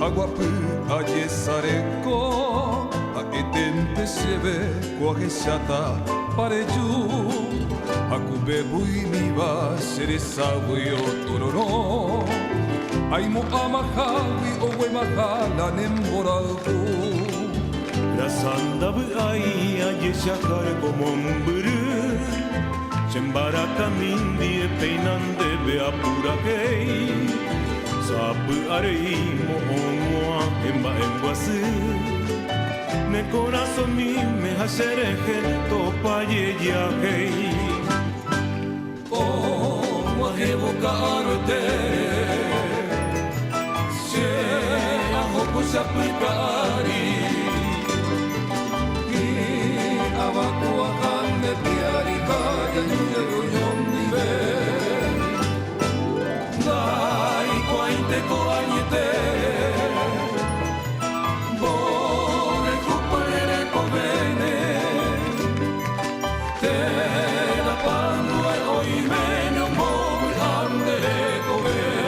Aguapu aye sareko aetente sebe kuageshata pareju Hakubebui miwa seresawi o tororo Aimo amahawi o wemahala nemboralku La sandabu ai aye shakar komomburu Chembara kamindi e peinande be apuragei Sapu arei mo ongoa emba embuasu Ne corazón mi me hasereje topa yeyagei Oh, wahebo ka arote She ahoko shapu ka ari I awaku akane piari ka yanyuyo yondibe Dai kwainte ko anyete Bore kuparere ko bene Te la pandue oi meno mori ande ko bene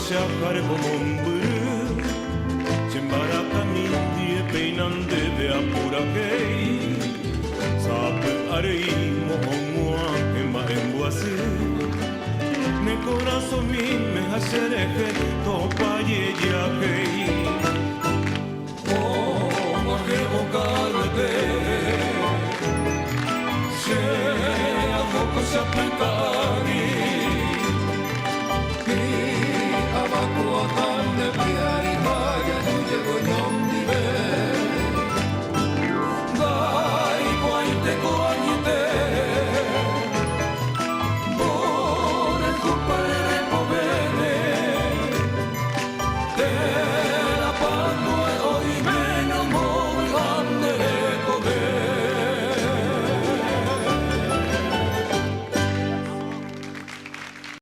Shakar komomburu Chembara kamindi e peinande de apuragei Sapu arei mohongoa emba embuasu Ne corazón mi me hasereje topa